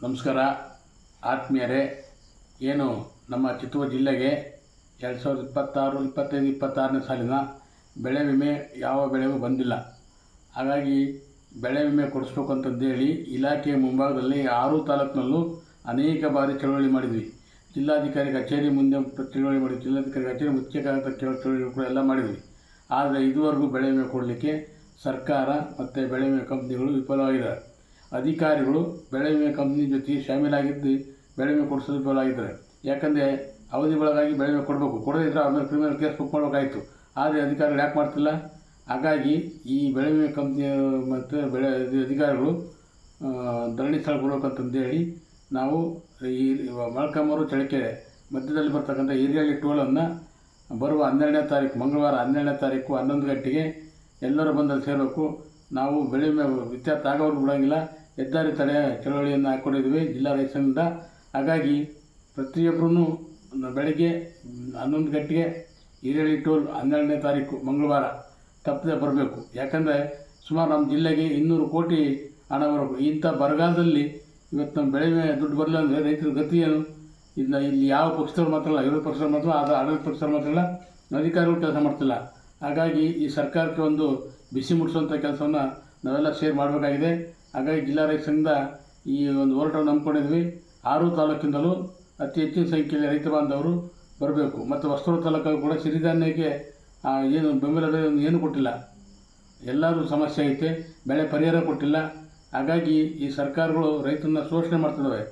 ನಮಸ್ಕಾರ ಆತ್ಮೀಯರೇ. ಏನು ನಮ್ಮ ಚಿತ್ರದುರ್ಗ ಜಿಲ್ಲೆಗೆ 2026, 25, 26ನೇ ಸಾಲಿನ ಬೆಳೆ ವಿಮೆ ಯಾವ ಬೆಳೆಗೂ ಬಂದಿಲ್ಲ. ಹಾಗಾಗಿ ಬೆಳೆ ವಿಮೆ ಕೊಡಿಸ್ಬೇಕು ಅಂತಂದೇಳಿ ಇಲಾಖೆಯ ಮುಂಭಾಗದಲ್ಲಿ 6 ತಾಲೂಕಿನಲ್ಲೂ ಅನೇಕ ಬಾರಿ ಚಳವಳಿ ಮಾಡಿದ್ವಿ. ಜಿಲ್ಲಾಧಿಕಾರಿ ಕಚೇರಿ ಮುಂದೆ ಚಳವಳಿ ಮಾಡಿದ್ವಿ, ಜಿಲ್ಲಾಧಿಕಾರಿ ಕಚೇರಿ ಮುಖ್ಯ ಚಳವಳಿ ಕೂಡ ಎಲ್ಲ ಮಾಡಿದ್ವಿ. ಆದರೆ ಇದುವರೆಗೂ ಬೆಳೆ ವಿಮೆ ಕೊಡಲಿಕ್ಕೆ ಸರ್ಕಾರ ಮತ್ತು ಬೆಳೆ ವಿಮೆ ಕಂಪ್ನಿಗಳು ವಿಫಲವಾಗಿದ್ದಾರೆ. ಅಧಿಕಾರಿಗಳು ಬೆಳೆ ವಿಮೆ ಕಂಪ್ನಿ ಜೊತೆ ಶಾಮೀಲಾಗಿದ್ದು ಬೆಳೆ ವಿಮೆ ಕೊಡಿಸೋದು ವಿಫಲವಾಗಿದ್ದಾರೆ. ಯಾಕಂದರೆ ಅವಧಿ ಒಳಗಾಗಿ ಬೆಳೆ ವಿಮೆ ಕೊಡಬೇಕು, ಕೊಡದಿದ್ದರೆ ಆಮೇಲೆ ಕ್ರಿಮಿನಲ್ ಕೇಸ್ ಬುಕ್ ಮಾಡಬೇಕಾಯಿತು. ಆದರೆ ಅಧಿಕಾರಿಗಳು ಯಾಕೆ ಮಾಡ್ತಿಲ್ಲ? ಹಾಗಾಗಿ ಈ ಬೆಳೆ ವಿಮೆ ಕಂಪ್ನಿ ಮತ್ತು ಅಧಿಕಾರಿಗಳು ಧರಣಿ ಸ್ಥಳ ಕೊಡಬೇಕಂತಂದೇಳಿ ನಾವು ಈ ಮೊಳಕಾಲ್ಮೂರು ಚಳ್ಳಕೆರೆ ಮಧ್ಯದಲ್ಲಿ ಬರ್ತಕ್ಕಂಥ ಹಿರಿಯಳ್ಳಿ ಟೋಲನ್ನು ಬರುವ 12ನೇ ತಾರೀಕು ಮಂಗಳವಾರ 12ನೇ ತಾರೀಕು 11 ಗಂಟೆಗೆ ಎಲ್ಲರೂ ಬಂದಲ್ಲಿ ಸೇರಬೇಕು. ನಾವು ಬೆಳೆ ವಿಮೆ ಇತ್ಯರ್ಥ ಆಗೋವರೆಗೂ ಬಿಡೋಂಗಿಲ್ಲ. ಹೆದ್ದಾರಿ ತಡೆ ಚಳವಳಿಯನ್ನು ಹಾಕ್ಕೊಂಡಿದ್ವಿ ಜಿಲ್ಲಾ ರೈತ ಸಂಘದಿಂದ. ಹಾಗಾಗಿ ಪ್ರತಿಯೊಬ್ಬರೂ ಬೆಳಗ್ಗೆ 11 ಗಂಟೆಗೆ ಹಿರಿಯಳ್ಳಿ ಟೋಲ್ 12ನೇ ತಾರೀಕು ಮಂಗಳವಾರ ತಪ್ಪದೆ ಬರಬೇಕು. ಯಾಕಂದರೆ ಸುಮಾರು ನಮ್ಮ ಜಿಲ್ಲೆಗೆ 200 ಕೋಟಿ ಹಣ ಬರಬೇಕು. ಇಂಥ ಬರಗಾಲದಲ್ಲಿ ಇವತ್ತು ನಮ್ಮ ಬೆಳೆ ವಿಮೆ ದುಡ್ಡು ಬರಲಿಲ್ಲ ಅಂದರೆ ರೈತರ ಗತಿ ಏನು? ಇಲ್ಲಿ ಯಾವ ಪಕ್ಷದವ್ರು ಮಾತ್ರ ಅಲ್ಲ, ವಿರೋಧ ಪಕ್ಷದವ್ರು ಮಾತ್ರ, ಆದರೆ ಆಡಳಿತ ಪಕ್ಷದವ್ರು ಮಾತ್ರ ಇಲ್ಲ, ಅಧಿಕಾರಿಗಳು ಕೆಲಸ ಮಾಡ್ತಿಲ್ಲ. ಹಾಗಾಗಿ ಈ ಸರ್ಕಾರಕ್ಕೆ ಒಂದು ಬಿಸಿ ಮುಟ್ಟಿಸುವಂಥ ಕೆಲಸವನ್ನು ನಾವೆಲ್ಲ ಶೇರ್ ಮಾಡಬೇಕಾಗಿದೆ. ಹಾಗಾಗಿ ಜಿಲ್ಲಾ ರೈತ ಸಂಘದ ಈ ಒಂದು ಹೋರಾಟವನ್ನು ನಂಬ್ಕೊಂಡಿದ್ವಿ. 6 ತಾಲೂಕಿಂದಲೂ ಅತಿ ಹೆಚ್ಚಿನ ಸಂಖ್ಯೆಯಲ್ಲಿ ರೈತ ಬಾಂಧವರು ಬರಬೇಕು. ಮತ್ತು ಹೊಸೂರು ತಾಲೂಕು ಕೂಡ ಸಿರಿಧಾನ್ಯಕ್ಕೆ ಏನು ಬೆಂಬಲ ಬೆಲೆ ಏನು ಕೊಟ್ಟಿಲ್ಲ, ಎಲ್ಲರೂ ಸಮಸ್ಯೆ ಐತೆ, ಬೆಳೆ ಪರಿಹಾರ ಕೊಟ್ಟಿಲ್ಲ. ಹಾಗಾಗಿ ಈ ಸರ್ಕಾರಗಳು ರೈತನ ಶೋಷಣೆ ಮಾಡ್ತಿದ್ದಾವೆ.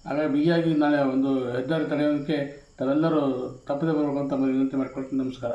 ಹಾಗಾಗಿ ಬಿಗಿಯಾಗಿ ನಾಳೆ ಒಂದು ಹೆದ್ದಾರಿ ತಡೆಯೋದಕ್ಕೆ ತಾವೆಲ್ಲರೂ ತಪ್ಪದೆ ಬರಬೇಕು ಅಂತ ವಿನಂತಿ ಮಾಡಿಕೊಳ್ತೀನಿ. ನಮಸ್ಕಾರ.